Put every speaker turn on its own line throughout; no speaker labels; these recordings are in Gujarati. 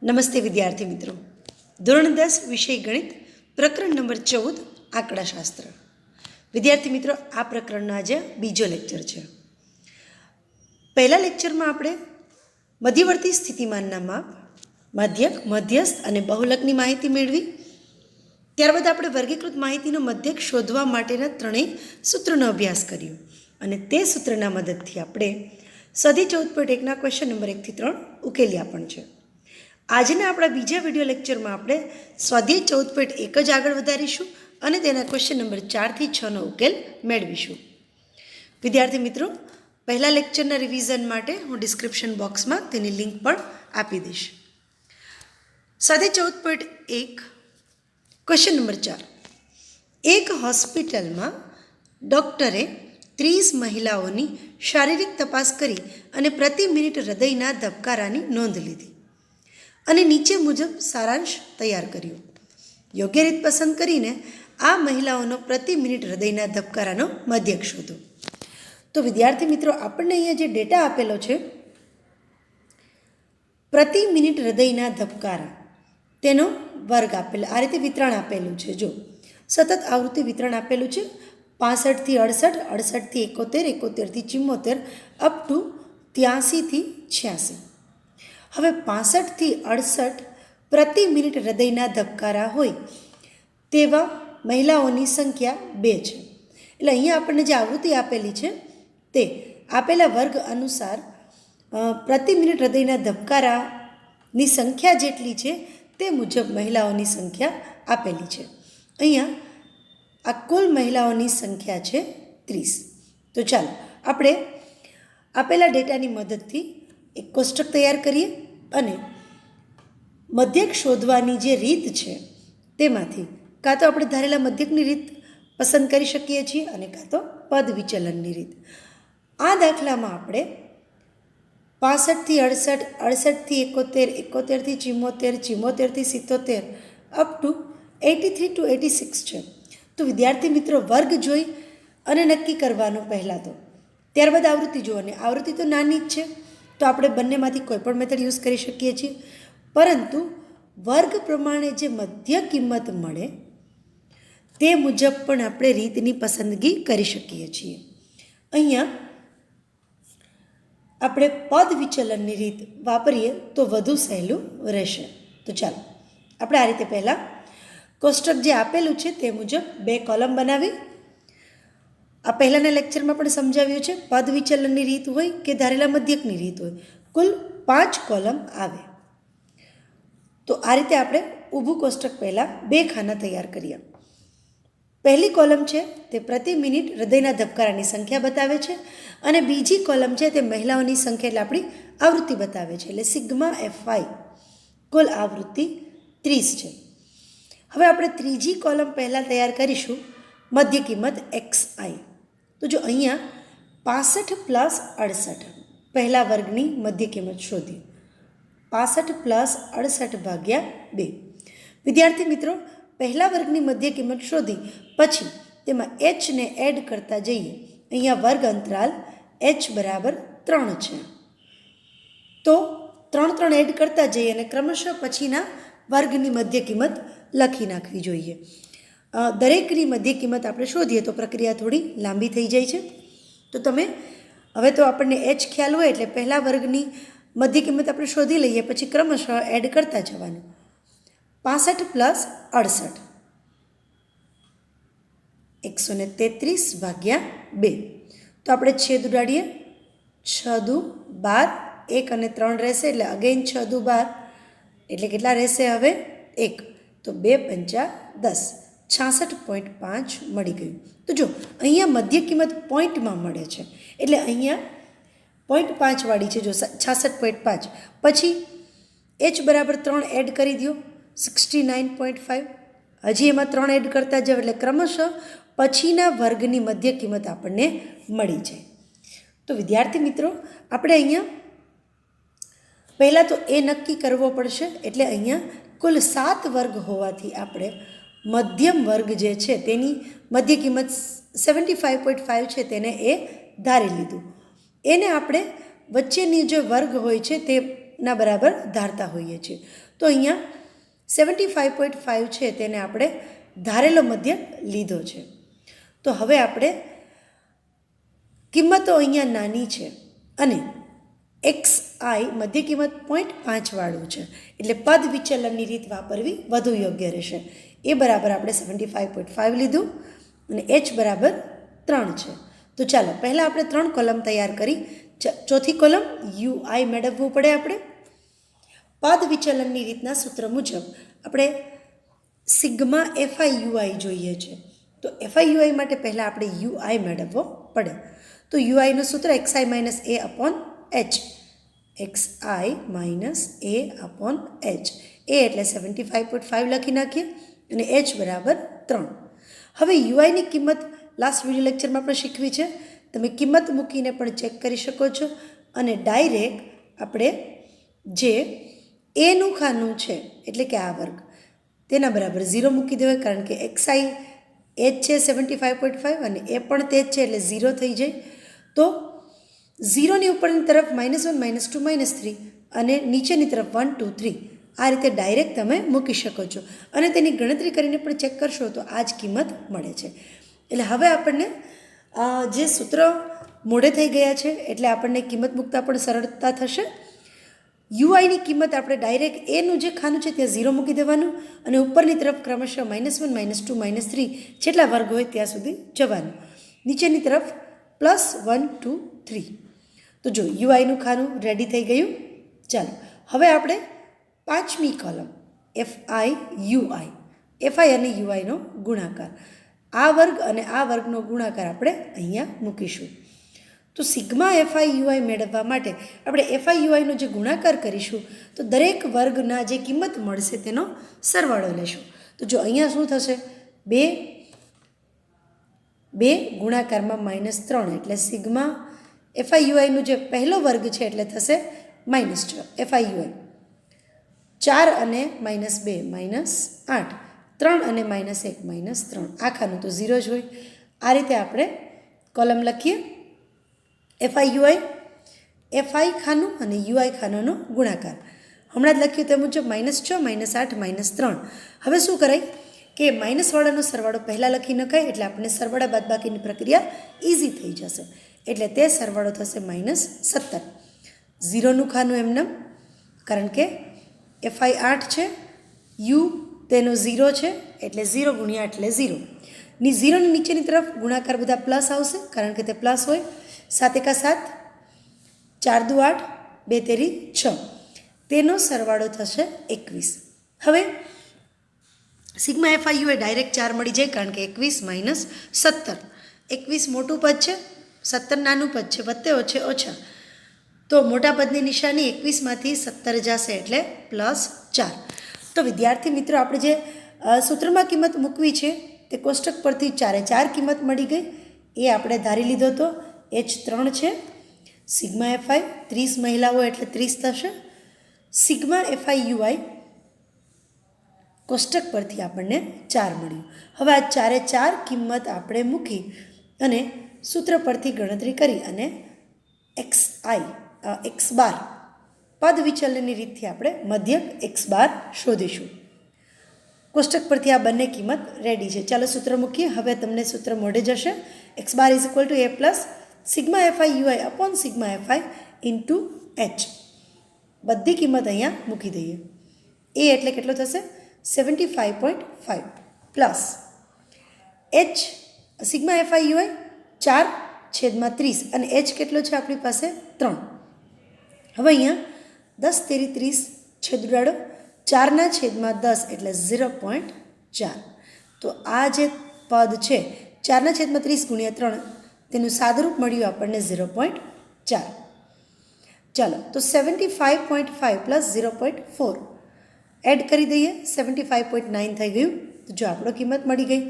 નમસ્તે વિદ્યાર્થી મિત્રો. ધોરણ 10 વિષય ગણિત પ્રકરણ નંબર 14 આંકડાશાસ્ત્ર. વિદ્યાર્થી મિત્રો, આ પ્રકરણનો આજે બીજો લેક્ચર છે. પહેલા લેક્ચરમાં આપણે મધ્યવર્તી સ્થિતિમાનના માપ, મધ્યક, મધ્યસ્થ અને બહુલકની માહિતી મેળવી. ત્યારબાદ આપણે વર્ગીકૃત માહિતીનો મધ્યક શોધવા માટેના ત્રણેય સૂત્રોનો અભ્યાસ કર્યો અને તે સૂત્રના મદદથી આપણે સ્વાધ્યાય 14.1ના ક્વેશ્ચન નંબર 1 થી 3 ઉકેલ્યા પણ છે. આજના આપણા બીજા વિડીયો લેક્ચરમાં આપણે સ્વાધ્યાય 14.1 જ આગળ વધારીશું અને તેના ક્વેશ્ચન નંબર 4 થી 6નો ઉકેલ મેળવીશું. વિદ્યાર્થી મિત્રો, પહેલા લેક્ચરના રિવિઝન માટે હું ડિસ્ક્રિપ્શન બોક્સમાં તેની લિંક પણ આપી દઈશ. સ્વાધ્યાય 14.1 ક્વેશ્ચન નંબર 4. એક હોસ્પિટલમાં ડૉક્ટરે 30 મહિલાઓની શારીરિક તપાસ કરી અને પ્રતિ મિનિટ હૃદયના ધબકારાની નોંધ લીધી અને નીચે મુજબ સારાંશ તૈયાર કર્યો. યોગ્ય રીત પસંદ કરીને આ મહિલાઓનો પ્રતિ મિનિટ હૃદયના ધબકારાનો મધ્યક શોધો. તો વિદ્યાર્થી મિત્રો, આપણને અહીંયા જે ડેટા આપેલો છે, પ્રતિ મિનિટ હૃદયના ધબકારા તેનો વર્ગ આપેલો, આ રીતે વિતરણ આપેલું છે. જો સતત આવૃત્તિ વિતરણ આપેલું છે 65 થી 68, 68 થી 71, 71 થી 74 અપ ટુ 83 થી 86. હવે 65 થી 68 પ્રતિ મિનિટ હૃદયના ધબકારા હોય તેવા મહિલાઓની સંખ્યા 2 છે. એટલે અહીંયા આપણને જે આવૃત્તિ આપેલી છે તે આપેલા વર્ગ અનુસાર પ્રતિ મિનિટ હૃદયના ધબકારાની સંખ્યા જેટલી છે તે મુજબ મહિલાઓની સંખ્યા આપેલી છે. અહીંયા આ કુલ મહિલાઓની સંખ્યા છે 30. તો ચાલો આપણે આપેલા ડેટાની મદદથી એક કોષ્ટક તૈયાર કરીએ અને મધ્યક શોધવાની જે રીત છે તેમાંથી કાં તો આપણે ધારેલા મધ્યકની રીત પસંદ કરી શકીએ છીએ અને કાં તો પદ વિચલનની રીત. આ દાખલામાં આપણે 65 થી 68, 68 થી 71, 71 થી 74, 74 થી 77 અપ ટુ 83 ટુ 86 છે. તો વિદ્યાર્થી મિત્રો, વર્ગ જોઈ અને નક્કી કરવાનું પહેલાં તો, ત્યારબાદ આવૃત્તિ જોવાની. આવૃત્તિ તો નાની જ છે તો આપણે બંનેમાંથી કોઈ પણ મેથડ યુઝ કરી શકીએ છીએ, પરંતુ વર્ગ પ્રમાણે જે મધ્ય કિંમત મળે તે મુજબ પણ આપણે રીતની પસંદગી કરી શકીએ છીએ. અહીંયા આપણે પદ વિચલનની રીત વાપરીએ તો વધુ સહેલું રહેશે. તો ચાલો આપણે આ રીતે પહેલાં કોષ્ટક જે આપેલું છે તે મુજબ 2 કોલમ બનાવી. આ પહેલાંના લેક્ચરમાં પણ સમજાવ્યું છે, પદ વિચલનની રીત હોય કે ધારેલા મધ્યકની રીત હોય, કુલ 5 કોલમ આવે. તો આ રીતે આપણે ઊભું કોષ્ટક પહેલાં 2 ખાના તૈયાર કર્યા. પહેલી કોલમ છે તે પ્રતિ મિનિટ હૃદયના ધબકારાની સંખ્યા બતાવે છે અને બીજી કોલમ છે તે મહિલાઓની સંખ્યા એટલે આપણી આવૃત્તિ બતાવે છે, એટલે સિગ્મા FY કુલ આવૃત્તિ 30 છે. હવે આપણે ત્રીજી કોલમ પહેલાં તૈયાર કરીશું, મધ્ય કિંમત XI. તો જો અહીંયા 65 પ્લસ 68 પહેલા વર્ગની મધ્ય કિંમત શોધી, 65 પ્લસ 68 ભાગ્યા 2. વિદ્યાર્થી મિત્રો, પહેલા વર્ગની મધ્ય કિંમત શોધી પછી તેમાં Hને એડ કરતા જઈએ. અહીંયા વર્ગ અંતરાલ H બરાબર 3 છે તો 3 3 એડ કરતા જઈએ અને ક્રમશઃ પછીના વર્ગની મધ્ય કિંમત લખી નાખવી જોઈએ. દરેકની મધ્ય કિંમત આપણે શોધીએ તો પ્રક્રિયા થોડી લાંબી થઈ જાય છે. તો તમે હવે તો આપણને H ખ્યાલ હોય એટલે પહેલા વર્ગની મધ્ય કિંમત આપણે શોધી લઈએ, પછી ક્રમશઃ એડ કરતા જવાનું. 65 પ્લસ 68 133 ભાગ્યા 2. તો આપણે છેદ ઉડાડીએ, 6 દુ 12, 1 અને 3 રહેશે એટલે અગેન 6 દુ 12 એટલે કેટલા રહેશે હવે 1. તો 2 પંચા 10, 66.5 મળી ગયું. તો જો અહીંયા મધ્ય કિંમત પોઈન્ટમાં મળે છે એટલે અહીંયા 0.5 વાળી છે. જો 66.5 પછી H બરાબર 3 એડ કરી દો 69.5, હજી એમાં 3 એડ કરતા જાવ એટલે ક્રમશઃ પછીના વર્ગની મધ્ય કિંમત આપણને મળી જાય. તો વિદ્યાર્થી મિત્રો, આપણે અહીંયા પહેલાં તો એ નક્કી કરવો પડશે, એટલે અહીંયા કુલ 7 વર્ગ હોવાથી આપણે મધ્યમ વર્ગ જે છે તેની મધ્ય કિંમત 75.5 છે તેને એ ધારી લીધું. એને આપણે વચ્ચેની જે વર્ગ હોય છે તે ના બરાબર ધારતા હોઈએ છીએ. તો અહીંયા 75.5 છે તેને આપણે ધારેલો મધ્યક લીધો છે. તો હવે આપણે કિંમતો અહીંયા નાની છે અને XI મધ્ય કિંમત 0.5 વાળું છે, એટલે પદ વિચલનની રીત વાપરવી વધુ યોગ્ય રહેશે. એ બરાબર આપણે 75.5 લીધું અને H બરાબર 3 છે. તો ચાલો પહેલાં આપણે 3 કોલમ તૈયાર કરી ચોથી કોલમ UI મેળવવું પડે. આપણે પદ વિચલનની રીતના સૂત્ર મુજબ આપણે સિગ્મા FI જોઈએ છે. તો FI માટે પહેલાં આપણે UI મેળવવો પડે. તો UIનું સૂત્ર XI minus A upon H, XI minus A upon H. એ એટલે 75.5 લખી નાખીએ અને H બરાબર 3. હવે UIની કિંમત લાસ્ટ વિડીયો લેક્ચરમાં આપણે શીખવી છે. તમે કિંમત મૂકીને પણ ચેક કરી શકો છો અને ડાયરેક્ટ આપણે જે એનું ખાનું છે એટલે કે આ વર્ગ તેના બરાબર 0 મૂકી દેવાય, કારણ કે XI એ જ છે 75.5 અને એ પણ તે જ છે એટલે 0 થઈ જાય. તો 0ની ઉપરની તરફ -1, -2, -3 અને નીચેની તરફ 1, 2, 3 આ રીતે ડાયરેક્ટ તમે મૂકી શકો છો અને તેની ગણતરી કરીને પણ ચેક કરશો તો આ જ કિંમત મળે છે. એટલે હવે આપણને જે સૂત્ર મોડે થઈ ગયા છે એટલે આપણને કિંમત મૂકતા પણ સરળતા થશે. UIની કિંમત આપણે ડાયરેક્ટ એનું જે ખાનું છે ત્યાં 0 મૂકી દેવાનું અને ઉપરની તરફ ક્રમશઃ -1, -2, -3 જેટલા વર્ગ હોય ત્યાં સુધી જવાનું. નીચેની તરફ +1, 2, 3. તો જો UIનું ખાનું રેડી થઈ ગયું. ચાલો હવે આપણે પાંચમી કોલમ FI અને UIનો ગુણાકાર, આ વર્ગ અને આ વર્ગનો ગુણાકાર આપણે અહીંયા મૂકીશું. તો સિગ્મા FI મેળવવા માટે આપણે FI જે ગુણાકાર કરીશું તો દરેક વર્ગના જે કિંમત મળશે તેનો સરવાળો લેશું. તો જો અહીંયા શું થશે, 2 ગુણાકારમાં -3 એટલે સિગ્મા FI જે પહેલો વર્ગ છે એટલે થશે -6 FI. 4 અને -2 -8, 3 અને -1 -3. આ ખાનું તો 0 જ હોય. આ રીતે આપણે કોલમ લખીએ FI ખાનું અને UI ખાનાનો ગુણાકાર. હમણાં જ લખ્યું તે મુજબ -6 -8 -3. હવે શું કરાય કે માઇનસવાળાનો સરવાળો પહેલાં લખી નખાય એટલે આપણને સરવાળા બાદબાકીની પ્રક્રિયા ઇઝી થઈ જશે. એટલે તે સરવાળો થશે -17. 0નું ખાનું એમનેમ, કારણ કે FI 8 છે, U તેનો 0 છે એટલે 0 ગુણ્યા એટલે 0. 0ની નીચેની તરફ ગુણાકાર બધા પ્લસ આવશે કારણ કે તે પ્લસ હોય. 7 × 7 4 × 8 2 × 6 તેનો સરવાળો થશે 21. હવે સિગ્મા FI ડાયરેક્ટ 4 મળી જાય કારણ કે 21 - 17. 21 મોટું પદ છે, 17 નાનું પદ છે, વત્તે ઓછે ઓછા. તો મોટા પદની નિશાની 21માંથી 17 જશે એટલે +4. તો વિદ્યાર્થી મિત્રો આપણે જે સૂત્રમાં કિંમત મૂકવી છે તે કોષ્ટક પરથી 4 એ 4 કિંમત મળી ગઈ. એ આપણે ધારી લીધો તો H 3 છે. સિગ્મા FI 30 મહિલાઓ એટલે 30 થશે. સિગ્મા FI UI કોષ્ટક પરથી આપણને 4 મળ્યું. હવે આ 4 એ 4 કિંમત આપણે મૂકી અને સૂત્ર પરથી ગણતરી કરી અને X બાર પદ વિચલનની રીતથી આપણે મધ્યક X બાર શોધીશું. કોષ્ટક પરથી આ બંને કિંમત રેડી છે. ચાલો સૂત્ર મૂકીએ. હવે તમને સૂત્ર મોઢે જશે. X bar = A + sigma FI UI upon sigma FI into H. બધી કિંમત અહીંયા મૂકી દઈએ. એ એટલે કેટલો થશે 75.5 plus H sigma FI UI 4/30 અને H કેટલો છે આપણી પાસે 3. હવે અહીંયા 10 તેરી 30 છેદ ઉડાડો, 4/10 એટલે 0.4. તો આ જે પદ છે 4/30 ગુણ્યા 3 તેનું સાદુરૂપ મળ્યું આપણને 0.4. ચાલો તો 75.5 પ્લસ 0.4 એડ કરી દઈએ, 75.9 થઈ ગયું. તો જો આપણો કિંમત મળી ગઈ.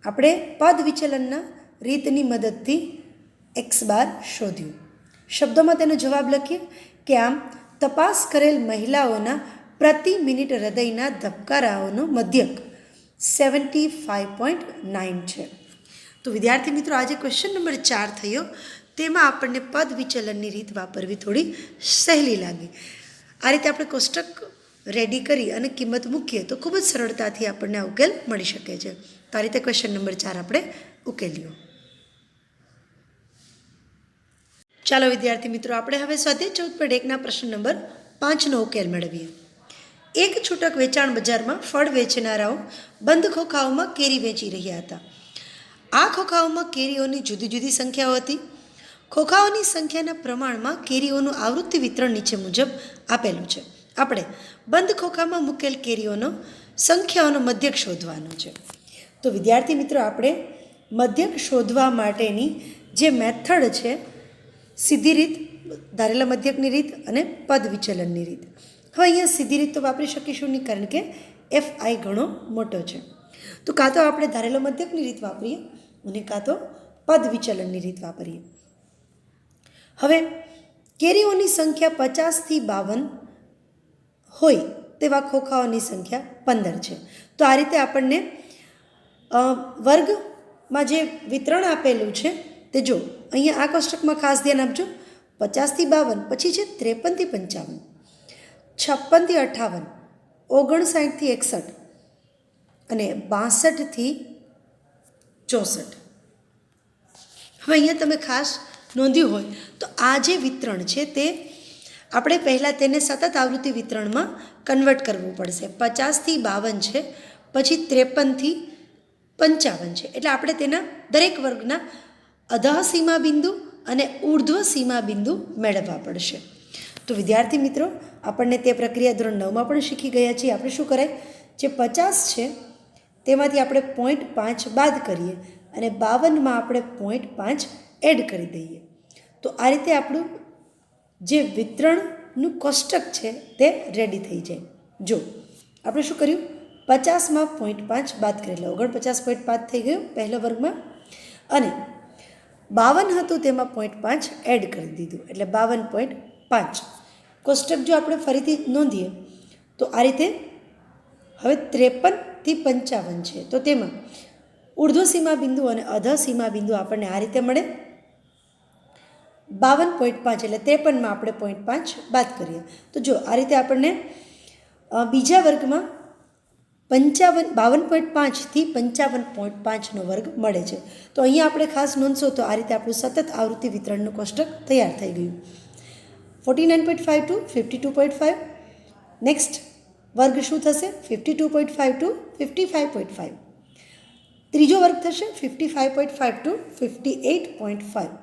આપણે પદ વિચલનના રીતની મદદથી X બાર શોધ્યું. શબ્દોમાં તેનો જવાબ લખીએ કે આમ તપાસ કરેલ મહિલાઓના પ્રતિ મિનિટ હૃદયના ધબકારાઓનો મધ્યક 75.9 છે. તો વિદ્યાર્થી મિત્રો આજે ક્વેશ્ચન નંબર 4 થયો. તેમાં આપણને પદ વિચલનની રીત વાપરવી થોડી સહેલી લાગી. આ રીતે આપણે કોષ્ટક રેડી કરી અને કિંમત મૂકીએ તો ખૂબ જ સરળતાથી આપણને આ ઉકેલ મળી શકે છે. તો આ રીતે ક્વેશ્ચન નંબર 4 આપણે ઉકેલ્યો. ચાલો વિદ્યાર્થી મિત્રો, આપણે હવે સ્વાધ્યાય 14.1ના પ્રશ્ન નંબર 5નો ઉકેલ મેળવીએ. એક છૂટક વેચાણ બજારમાં ફળ વેચનારાઓ બંધ ખોખાઓમાં કેરી વેચી રહ્યા હતા. આ ખોખાઓમાં કેરીઓની જુદી જુદી સંખ્યાઓ હતી. ખોખાઓની સંખ્યાના પ્રમાણમાં કેરીઓનું આવૃત્તિ વિતરણ નીચે મુજબ આપેલું છે. આપણે બંધ ખોખામાં મૂકેલ કેરીઓનો સંખ્યાઓનો મધ્યક શોધવાનો છે. તો વિદ્યાર્થી મિત્રો, આપણે મધ્યક શોધવા માટેની જે મેથડ છે, સીધી રીત, ધારેલા મધ્યકની રીત અને પદ વિચલનની રીત. હવે અહીંયા સીધી રીત તો વાપરી શકીશું નહીં, કારણ કે FI ઘણો મોટો છે. તો કાં તો આપણે ધારેલો મધ્યકની રીત વાપરીએ અને કાં તો પદ વિચલનની રીત વાપરીએ. હવે કેરીઓની સંખ્યા 50થી 52 હોય તેવા ખોખાઓની સંખ્યા 15 છે. તો આ રીતે આપણને વર્ગમાં જે વિતરણ આપેલું છે તે જો અહીંયા આ કોષ્ટકમાં ખાસ ધ્યાન આપજો. 50થી 52, પછી છે 53થી 55, 56થી 58, 59થી 61 અને 62થી 64. હવે અહીંયા તમે ખાસ નોંધ્યું હોય તો આ જે વિતરણ છે તે આપણે પહેલાં તેને સતત આવૃત્તિ વિતરણમાં કન્વર્ટ કરવું પડશે. 50થી 52 છે, પછી 53થી 55 છે. એટલે આપણે તેના દરેક વર્ગના અધઃ સીમા બિંદુ અને ઉર્ધ્વ સીમા બિંદુ મેળવવા પડશે. તો વિદ્યાર્થી મિત્રો, આપણને તે પ્રક્રિયા ધોરણ 9માં પણ શીખી ગયા છીએ. આપણે શું કરાય, જે 50 છે તેમાંથી આપણે 0.5 બાદ કરીએ અને 52માં આપણે 0.5 એડ કરી દઈએ. તો આ રીતે આપણું જે વિતરણનું કોષ્ટક છે તે રેડી થઈ જાય. જો આપણે શું કર્યું, 50માં 0.5 બાદ કરી લો, 49.5 થઈ ગયું પહેલા વર્ગમાં, અને 52 હતું તેમાં 0.5 એડ કરી દીધું, એટલે 52.5. કોષ્ટક જો આપણે ફરીથી નોંધીએ તો આ રીતે હવે 53થી 55 છે, તો તેમાં ઉર્ધ્વ સીમા બિંદુ અને અધઃ સીમા બિંદુ આપણને આ રીતે મળે. 52.5 એટલે 53માં આપણે 0.5 બાદ કરીએ. તો જો આ રીતે આપણને બીજા વર્ગમાં 52.5થી 55.5નો વર્ગ મળે છે. તો અહીંયા આપણે ખાસ નોંધશો તો આ રીતે આપણું સતત આવૃત્તિ વિતરણનું કોષ્ટક તૈયાર થઈ ગયું. 49.5 to 52.5. નેક્સ્ટ વર્ગ શું થશે, 52.5 to 55.5. ત્રીજો વર્ગ થશે 55.5 to 58.5.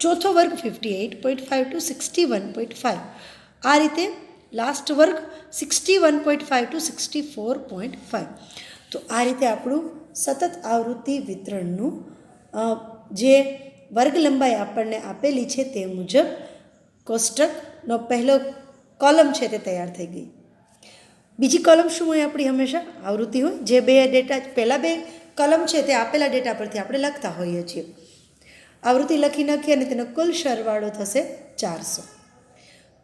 ચોથો વર્ગ 58.5 to 61.5. આ રીતે લાસ્ટ વર્ગ 61.5 to 64.5. તો આ રીતે આપણું સતત આવૃત્તિ વિતરણનું જે વર્ગ લંબાઈ આપણને આપેલી છે તે મુજબ કોષ્ટકનો પહેલો કોલમ છે તે તૈયાર થઈ ગઈ. બીજી કોલમ શું હોય આપણી, હંમેશા આવૃત્તિ હોય. જે બે ડેટા પહેલાં બે કોલમ છે તે આપેલા ડેટા પરથી આપણે લખતા હોઈએ છીએ. આવૃત્તિ લખી નાખીએ અને તેનો કુલ સરવાળો થશે 400.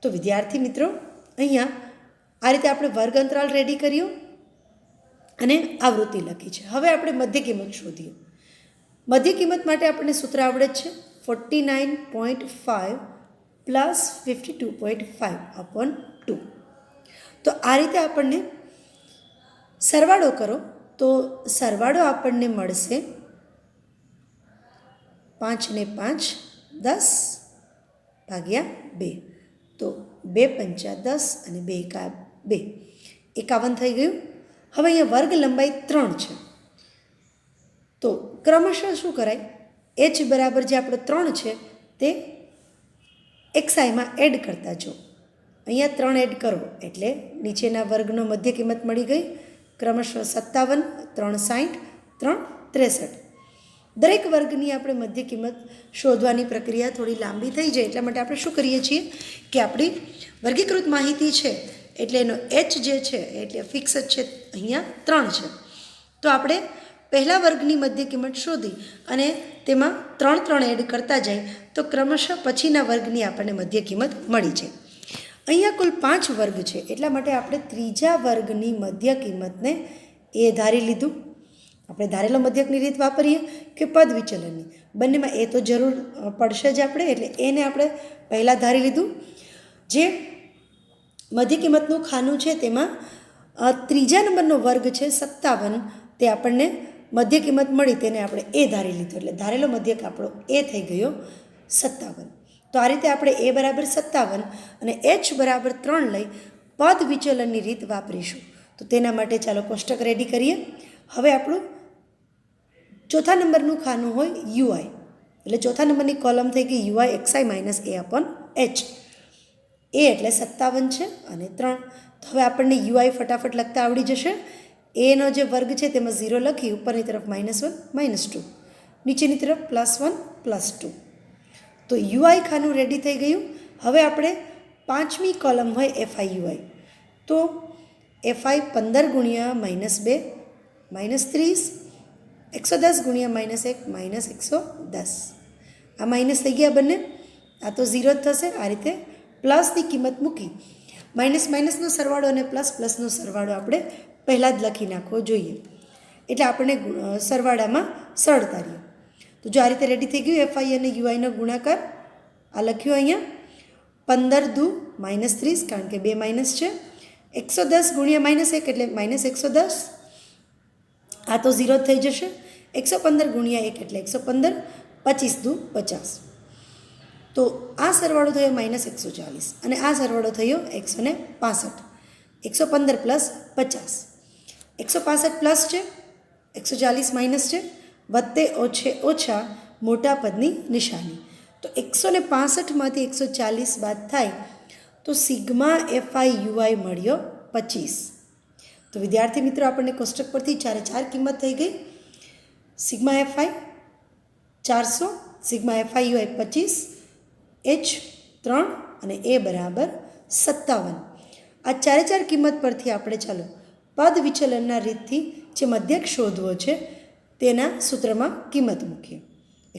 તો વિદ્યાર્થી મિત્રો, અહીંયા આ રીતે આપણે વર્ગ અંતરાલ રેડી કર્યો અને આવૃત્તિ લખી છે. હવે આપણે મધ્ય કિંમત શોધીએ. મધ્ય કિંમત માટે આપણને સૂત્ર આવડે છે 49.5 પ્લસ 52.5 upon 2. તો આ રીતે આપણને સરવાળો કરો તો સરવાળો આપણને મળશે 5 ને 5 10 ભાગ્યા 2. તો 2 પંચા 10 અને 2 એકા 2, 51 થઈ ગયું. હવે અહીંયા વર્ગ લંબાઈ 3 છે, તો ક્રમશઃ શું કરાય, h બરાબર જે આપણો 3 છે તે xiમાં એડ કરતા જો અહીંયા 3 એડ કરો એટલે નીચેના વર્ગનો મધ્ય કિંમત મળી ગઈ. ક્રમશઃ 57, 360, 363. દરેક વર્ગની આપણે મધ્ય કિંમત શોધવાની પ્રક્રિયા થોડી લાંબી થઈ જાય, એટલા માટે આપણે શું કરીએ છીએ કે આપણી વર્ગીકૃત માહિતી છે એટલે એનો h જે છે એટલે ફિક્સ જ છે, અહીંયા 3 છે. તો આપણે પહેલા વર્ગની મધ્ય કિંમત શોધી અને તેમાં 3 એડ કરતા જાય તો ક્રમશઃ પછીના વર્ગની આપણને મધ્ય કિંમત મળી છે. અહીંયા કુલ 5 વર્ગ છે, એટલા માટે આપણે ત્રીજા વર્ગની મધ્ય કિંમતને એ ધારી લીધું. આપણે ધારેલો મધ્યકની રીત વાપરીએ કે પદ વિચલનની, બંનેમાં એ તો જરૂર પડશે જ આપણે, એટલે એને આપણે પહેલાં ધારી લીધું. જે મધ્ય કિંમતનું ખાનું છે તેમાં ત્રીજા નંબરનો વર્ગ છે 57, તે આપણને મધ્ય કિંમત મળી તેને આપણે એ ધારી લીધો, એટલે ધારેલો મધ્યક આપણો એ થઈ ગયો 57. તો આ રીતે આપણે એ બરાબર 57 અને h બરાબર 3 લઈ પદ વિચલનની રીત વાપરીશું. તો તેના માટે ચાલો કોષ્ટક રેડી કરીએ. હવે આપણું ચોથા નંબરનું ખાનું હોય યુઆઈ, એટલે ચોથા નંબરની કોલમ થઈ ગઈ યુઆઈ એક્સઆઈ માઇનસ એ અપોન એચ. એ એટલે 57 છે અને 3. તો હવે આપણને યુઆઈ ફટાફટ લખતા આવડી જશે. એનો જે વર્ગ છે તેમાં 0 લખી ઉપરની તરફ -1 -2, નીચેની તરફ +1 +2. તો યુઆઈ ખાનું રેડી થઈ ગયું. હવે આપણે પાંચમી કોલમ હોય એફઆઈ યુઆઈ, તો એફઆઈ 15 ગુણ્યા -2 -30, 110 ગુણ્યા -1 -110. આ માઇનસ થઈ ગયા બંને, આ તો 0 જ થશે. આ રીતે પ્લસની કિંમત મૂકી માઇનસનો સરવાળો અને પ્લસનો સરવાળો આપણે પહેલાં જ લખી નાખવો જોઈએ, એટલે આપણે સરવાળામાં સરળતા રહીએ. તો જો આ રીતે રેડી થઈ ગયું એફઆઈ અને યુઆઈનો ગુણાકાર, આ લખ્યું અહીંયા 15 દુ -30, કારણ કે 2 માઇનસ છે. 110 ગુણ્યા -1 એટલે -110, આ તો 0 થઈ જશે. 115 ગુણ્યા 1 એટલે 115, 25 દુ 50. તો આ સરવાળો થયો -140 અને આ સરવાળો થયો 165. 115 પ્લસ 50, 165 પ્લસ છે, 140 માઇનસ છે, વત્તે ઓછા મોટા પદની નિશાની. તો 165માંથી 140 બાદ થાય તો સિગ્મા એફઆઈ યુઆઈ મળ્યો 25. તો વિદ્યાર્થી મિત્રો આપણને કોષ્ટક પરથી 4 કિંમત થઈ ગઈ. Sigma FI 400, sigma FI UI 25, h 3 અને એ બરાબર 57. આ 4 કિંમત પરથી આપણે ચાલો પદ વિચલનના રીતથી જે મધ્યક શોધવો છે તેના સૂત્રમાં કિંમત મૂકીએ.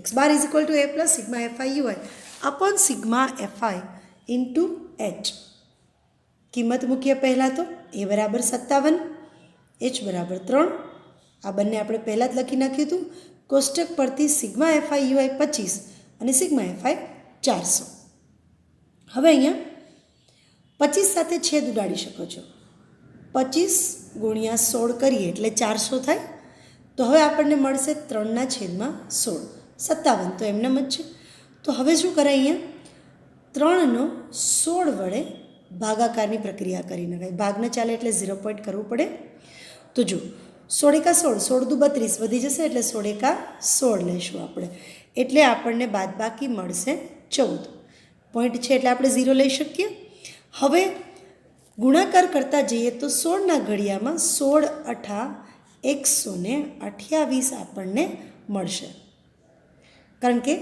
x bar is equal to a plus sigma FI UI upon sigma FI into h. કિંમત મૂકીએ પહેલાં તો a બરાબર 57, h બરાબર 3. આ બંને આપણે પહેલાં જ લખી નાખ્યું હતું. કોષ્ટક પરથી સિગ્મા એફઆઈ યુઆઈ 25 અને સિગ્મા એફઆઈ 400. હવે અહીંયા 25 સાથે છેદ ઉડાડી શકો છો. 25 ગુણ્યા 16 કરીએ એટલે 400 થાય. તો હવે આપણને મળશે 3/16, 57 તો એમનેમ જ છે. તો હવે શું કરાય, અહીંયા 3નો 16 વડે ભાગાકારની પ્રક્રિયા કરી નખાય. ભાગ ન ચાલે એટલે 0 પોઈન્ટ કરવું પડે. તો જો 16 એકા 16, 16 દુ 32 વધી જશે એટલે 16 એકા 16 લઈશું આપણે, એટલે આપણને બાદબાકી મળશે 14. પોઈન્ટ છે એટલે આપણે 0 લઈ શકીએ. હવે ગુણાકાર કરતા જઈએ તો 16ના ઘડિયામાં 16 અઠા 128 આપણને મળશે, કારણ કે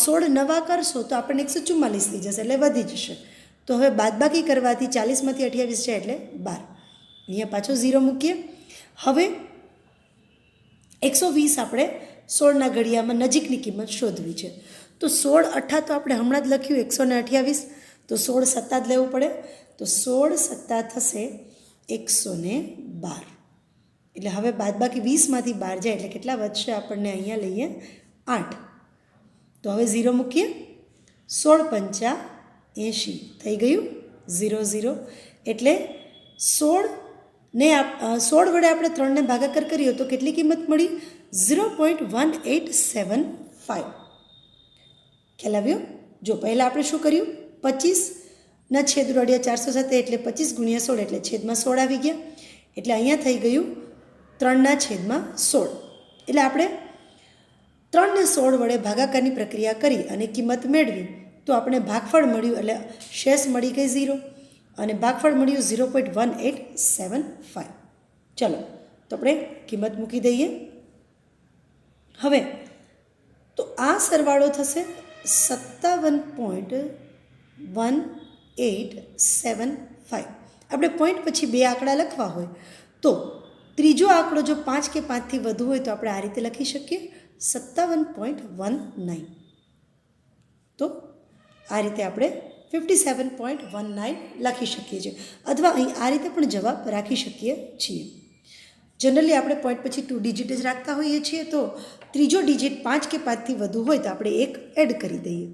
16 નવા કરશો તો આપણને 144 થઈ જશે એટલે વધી જશે. તો હવે બાદબાકી કરવાથી 40માંથી 28 છે એટલે 12. અહીંયા પાછો 0 મૂકીએ. હવે 120 આપણે 16ના ઘડિયામાં નજીકની કિંમત શોધવી છે. તો 16 અઠા તો આપણે હમણાં જ લખ્યું 128, તો 16 સત્તા જ લેવું પડે. તો 16 સત્તા થશે 112. એટલે હવે બાદબાકી 20માંથી 12 જાય એટલે કેટલા વધશે આપણને, અહીંયા લઈએ 8. તો હવે 0 મૂકીએ. 16 પંચા 80 થઈ ગયું 0 0. એટલે 16 વડે આપણે 3ને ભાગાકાર કર્યો તો કેટલી કિંમત મળી, 0.1875. ખ્યાલ આવ્યો? જો પહેલાં આપણે શું કર્યું, 25ના છેદ ઉડાડ્યા 400 સાથે એટલે 25 ગુણ્યા 16 એટલે છેદમાં 16 આવી ગયા. એટલે અહીંયા થઈ ગયું 3/16. એટલે આપણે 3ને 16 વડે ભાગાકારની પ્રક્રિયા કરી અને કિંમત મેળવી તો આપણે ભાગફળ મળ્યું, એટલે શેષ મળી ગઈ 0 અને ભાગફળ મળ્યું 0.1875. ચલો તો આપણે કિંમત મૂકી દઈએ. હવે તો આ સરવાળો થશે 57.1875. આપણે પોઈન્ટ પછી 2 આંકડા લખવા હોય તો ત્રીજો આંકડો જો 5 કે 5થી વધુ હોય તો આપણે આ રીતે લખી શકીએ 57.19. તો આ રીતે આપણે 57.19 લખી શકીએ છીએ, અથવા અહીં આ રીતે પણ જવાબ રાખી શકીએ છીએ. જનરલી આપણે પોઈન્ટ પછી 2 ડિજિટ જ રાખતા હોઈએ છીએ, તો ત્રીજો ડિજિટ 5 કે 5થી વધુ હોય તો આપણે 1 એડ કરી દઈએ.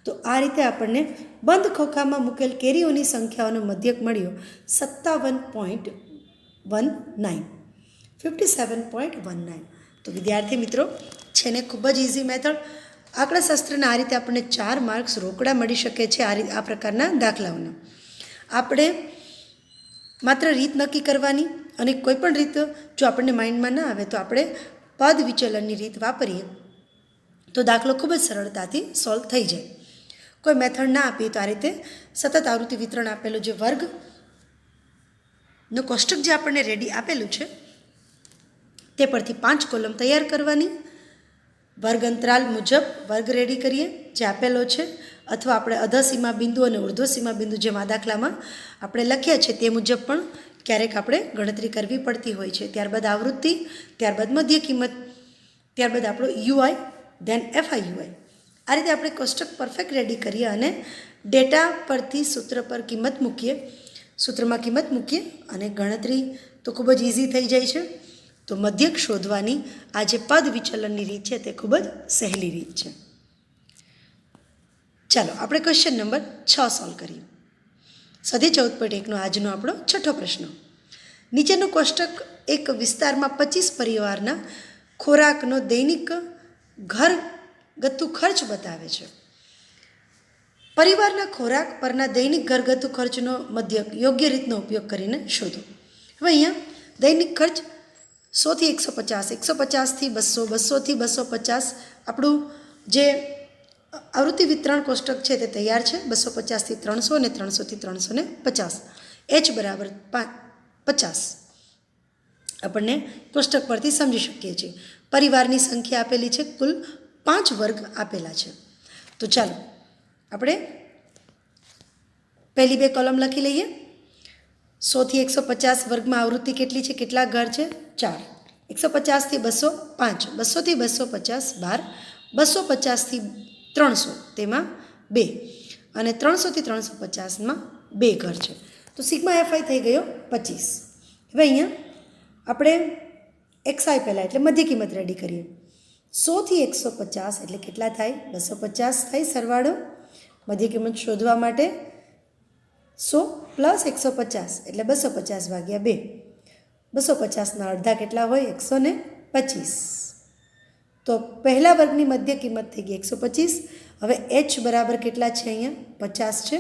તો આ રીતે આપણને બંધ ખોખામાં મૂકેલ કેરીઓની સંખ્યાઓનો મધ્યક મળ્યો 57.19 57.19. તો વિદ્યાર્થી મિત્રો છે ને ખૂબ જ ઇઝી મેથડ. આંકડાશાસ્ત્રના આ રીતે આપણને 4 માર્ક્સ રોકડા મળી શકે છે આ પ્રકારના દાખલાઓના. આપણે માત્ર રીત નક્કી કરવાની અને કોઈ પણ રીત જો આપણને માઇન્ડમાં ના આવે તો આપણે પદ વિચલનની રીત વાપરીએ તો દાખલો ખૂબ જ સરળતાથી સોલ્વ થઈ જાય. કોઈ મેથડ ના આપીએ તો આ રીતે સતત આવૃત્તિ વિતરણ આપેલું જે વર્ગનું કોષ્ટક જે આપણને રેડી આપેલું છે તે પરથી 5 કોલમ તૈયાર કરવાની, વર્ગ અંતરાલ મુજબ વર્ગ રેડી કરીએ જે આપેલો છે, અથવા આપણે અધસીમા બિંદુ અને ઉર્ધ્વસીમા બિંદુ જેમ આ દાખલામાં આપણે લખ્યા છે તે મુજબ પણ ક્યારેક આપણે ગણતરી કરવી પડતી હોય છે. ત્યારબાદ આવૃત્તિ, ત્યારબાદ મધ્ય કિંમત, ત્યારબાદ આપણો યુઆઈ, ધેન એફઆઈયુઆઈ. આ રીતે આપણે કોષ્ટક પરફેક્ટ રેડી કરીએ અને ડેટા પરથી સૂત્ર પર કિંમત મૂકીએ, સૂત્રમાં કિંમત મૂકીએ અને ગણતરી તો ખૂબ જ ઇઝી થઈ જાય છે. તો મધ્યક શોધવાની આ જે પદ વિચલનની રીત છે તે ખૂબ જ સહેલી રીત છે. ચાલો આપણે ક્વેશ્ચન નંબર 6 સોલ્વ કરીએ. સ્વાધ્યાય 14.1નો આજનો આપણો છઠ્ઠો પ્રશ્ન. નીચેનું કોષ્ટક એક વિસ્તારમાં 25 પરિવારના ખોરાકનો દૈનિક ઘરગથ્થુ ખર્ચ બતાવે છે. પરિવારના ખોરાક પરના દૈનિક ઘરગથ્થુ ખર્ચનો મધ્યક યોગ્ય રીતનો ઉપયોગ કરીને શોધો. હવે અહીંયા દૈનિક ખર્ચ 100 થી 150, 150 થી 200, 200 થી 250 આપણું જે આવૃત્તિ વિતરણ કોષ્ટક છે તે તૈયાર છે. 250 થી 300 અને 300 થી 350. h બરાબર 50 આપણને કોષ્ટક પરથી સમજી શકીએ છીએ. પરિવારની સંખ્યા આપેલી છે, કુલ 5 વર્ગ આપેલા છે. તો ચાલો આપણે પહેલી 2 કોલમ લખી લઈએ. 100 થી 150 વર્ગમાં આવૃત્તિ કેટલી છે, કેટલા ઘર છે? 4. 150 થી 200 5, 200 થી 250 12, 250 થી 300 તેમાં 2 અને 300 થી 350માં 2 ઘર છે. તો સિગ્મા એફઆઈ થઈ ગયો 25. હવે અહીંયા આપણે એક્સઆઈ પહેલાં એટલે મધ્ય કિંમત રેડી કરીએ. 100 થી 150 એટલે કેટલા થાય? 250 થાય સરવાળો. મધ્ય કિંમત શોધવા માટે 100 પ્લસ 150 એટલે 250 ભાગ્યા 2. 250ના અડધા કેટલા હોય? 125. તો પહેલા વર્ગની મધ્ય કિંમત થઈ ગઈ 125. હવે એચ બરાબર કેટલા છે? અહીંયા 50 છે.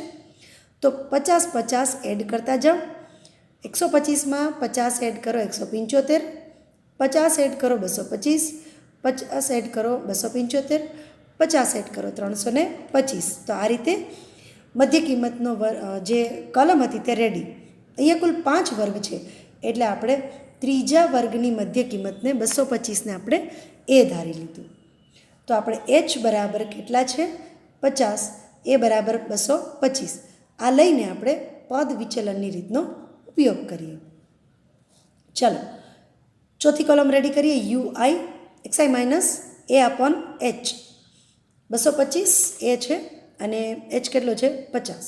તો 50 50 એડ કરતા જાઓ. 125માં 50 એડ કરો 175, 50 એડ કરો 225, 50 એડ કરો 275, 50 એડ કરો 325. તો આ રીતે મધ્ય કિંમતનો જે કલમ હતી તે રેડી. અહીંયા કુલ 5 વર્ગ છે એટલે આપણે ત્રીજા વર્ગની મધ્ય કિંમતને 225ને આપણે એ ધારી લીધું. તો આપણે એચ બરાબર કેટલા છે? 50, એ બરાબર 225. આ લઈને આપણે પદ વિચલનની રીતનો ઉપયોગ કરીએ. ચાલો ચોથી કોલમ રેડી કરીએ. યુઆઈ એક્સઆઈ માઇનસ એ અપોન એચ. 225 એ છે અને એચ કેટલો છે? 50.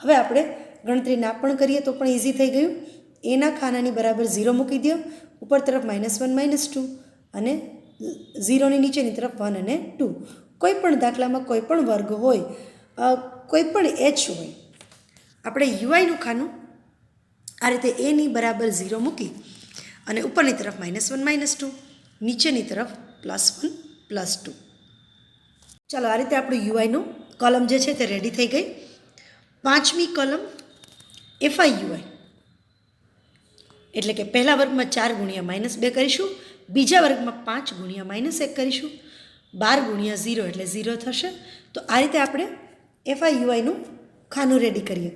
હવે આપણે ગણતરી ના પણ કરીએ તો પણ ઇઝી થઈ ગયું. એના ખાનાની બરાબર 0 મૂકી દો, ઉપર તરફ -1 -2 અને 0ની નીચેની તરફ 1 અને 2. કોઈ પણ દાખલામાં કોઈ પણ વર્ગ હોય, કોઈ પણ એચ હોય, આપણે યુઆઈનું ખાનું આ રીતે એની બરાબર 0 મૂકી અને ઉપરની તરફ -1 -2, નીચેની તરફ +1 +2. ચાલો આ રીતે આપણું યુઆઈનું કોલમ જે છે તે રેડી થઈ ગઈ. પાંચમી કોલમ એફઆઈયુઆઈ એટલે કે પહેલા વર્ગમાં 4 ગુણ્યા -2 કરીશું, બીજા વર્ગમાં 5 ગુણ્યા -1 કરીશું, 12 ગુણ્યા 0 એટલે 0 થશે. તો આ રીતે આપણે એફઆઈયુઆઈનું ખાનું રેડી કરીએ.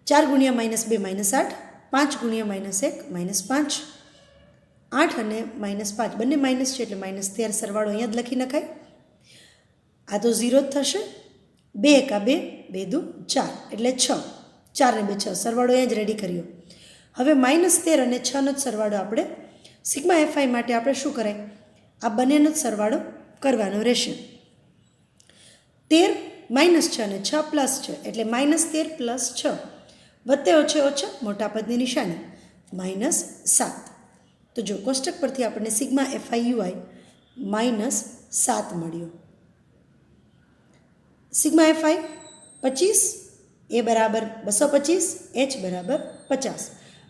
4 ગુણ્યા -2 -8, 5 ગુણ્યા -1 -5, 8 અને -5 બંને માઇનસ છે એટલે -13 સરવાળો અહીંયા જ લખી નખાય. આ તો 0 જ થશે. 2 એકા 2, 2 દુ 4 એટલે 6, 4 ને 2 6 સરવાળો અહીંયા જ રેડી કર્યો. હવે -13 અને 6નો જ સરવાળો આપણે સિગ્મા એફઆઈ માટે આપણે શું કરાય? આ બંનેનો જ સરવાળો કરવાનો રહેશે. 13 -6 અને 6 પ્લસ છે એટલે -13 + 6 વત્તે ઓછે મોટા પદની નિશાની -7. તો જો કોષ્ટક પરથી આપણને સિગ્મા એફઆઈયુઆઈ -7 મળ્યો. સિગ્મા એફઆઈ 25, એ બરાબર 225, એચ બરાબર 50.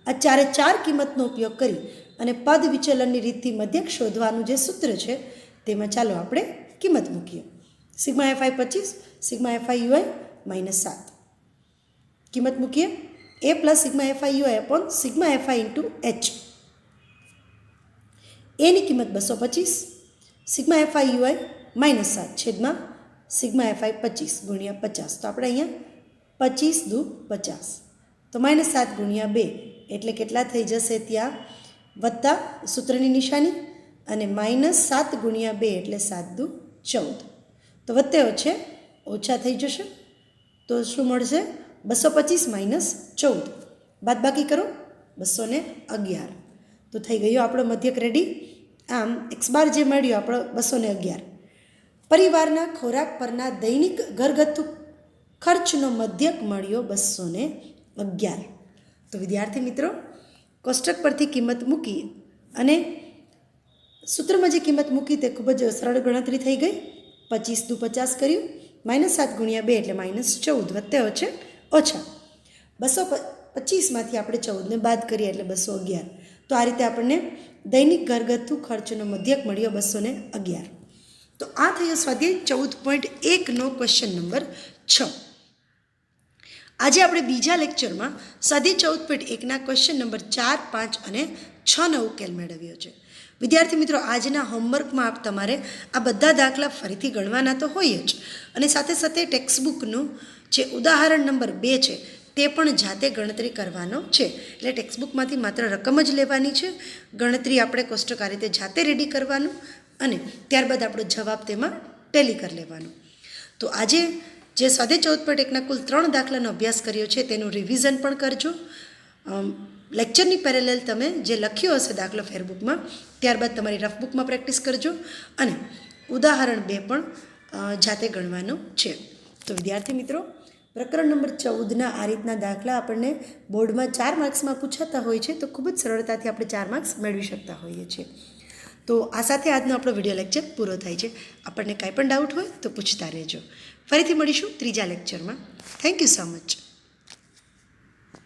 આ ચારે ચાર કિંમતનો ઉપયોગ કરી અને પદ વિચલનની રીતથી મધ્યક શોધવાનું જે સૂત્ર છે તેમાં ચાલો આપણે કિંમત મૂકીએ. Sigma FI 25, sigma FI UI -7. કિંમત મૂકીએ એ plus sigma FI UI upon sigma FI into H. એની કિંમત 225, સિગ્મા એફઆઈ યુઆઈ -7 છેદમાં સિગ્મા એફઆઈ 25 ગુણ્યા 50. તો આપણે અહીંયા 25 દુ 50, તો -7 ગુણ્યા 2 એટલે કેટલા થઈ જશે? ત્યાં વત્તા સૂત્રની નિશાની અને -7 ગુણ્યા 2 એટલે 7 દુ 14. તો વત્તે છે ઓછા થઈ જશે, તો શું મળશે? 225 - 14, બાદ બાકી કરો 211. તો થઈ ગયો આપણો મધ્યક રેડી. આમ એક્સ બાર જે મળ્યો આપણો 211. પરિવારના ખોરાક પરના દૈનિક ઘરગથ્થુ ખર્ચનો મધ્યક મળ્યો 211. તો વિદ્યાર્થી મિત્રો, કોષ્ટક પરથી કિંમત મૂકી અને સૂત્રમાં જે કિંમત મૂકી તે ખૂબ જ સરળ ગણતરી થઈ ગઈ. 25 દુ 50 કર્યું, -7 ગુણ્યા 2 એટલે -14, વત્તે છે ઓછા 225માંથી આપણે 14ને બાદ કરીએ એટલે 211. તો આ રીતે આપણને દૈનિક ઘરગથ્થુ ખર્ચનો મધ્યક મળ્યો 211. તો આ થયો સ્વાધ્યાય 14.1નો ક્વેશ્ચન નંબર 6. આજે આપણે બીજા લેક્ચરમાં સ્વાધ્યાય 14.1ના ક્વેશ્ચન નંબર 4, 5 અને 6નો ઉકેલ મેળવ્યો છે. વિદ્યાર્થી મિત્રો, આજના હોમવર્કમાં તમારે આ બધા દાખલા ફરીથી ગણવાના તો હોય જ, અને સાથે સાથે ટેક્સ્ટબુકનું જે ઉદાહરણ નંબર 2 છે તે પણ જાતે ગણતરી કરવાનો છે. એટલે ટેક્સ્ટબુકમાંથી માત્ર રકમ જ લેવાની છે, ગણતરી આપણે કોષ્ટક આ રીતે જાતે રેડી કરવાનું અને ત્યારબાદ આપણો જવાબ તેમાં ટેલી કરી લેવાનો. તો આજે જે સ્વાધ્યાય 14.1ના કુલ 3 દાખલાનો અભ્યાસ કર્યો છે તેનું રિવિઝન પણ કરજો. લેક્ચરની પેરેલલ તમે જે લખ્યો હશે દાખલો ફેરબુકમાં, ત્યારબાદ તમારી રફબુકમાં પ્રેક્ટિસ કરજો અને ઉદાહરણ 2 પણ જાતે ગણવાનું છે. તો વિદ્યાર્થી મિત્રો, પ્રકરણ નંબર 14ના આ રીતના દાખલા આપણને બોર્ડમાં 4 માર્ક્સમાં પૂછાતા હોય છે, તો ખૂબ જ સરળતાથી આપણે 4 માર્ક્સ મેળવી શકતા હોઈએ છીએ. તો આ સાથે આજનો આપણો વિડીયો લેક્ચર પૂરો થાય છે. આપણને કાંઈ પણ ડાઉટ હોય તો પૂછતા રહેજો. ફરીથી મળીશું ત્રીજા લેક્ચરમાં. Thank you so much.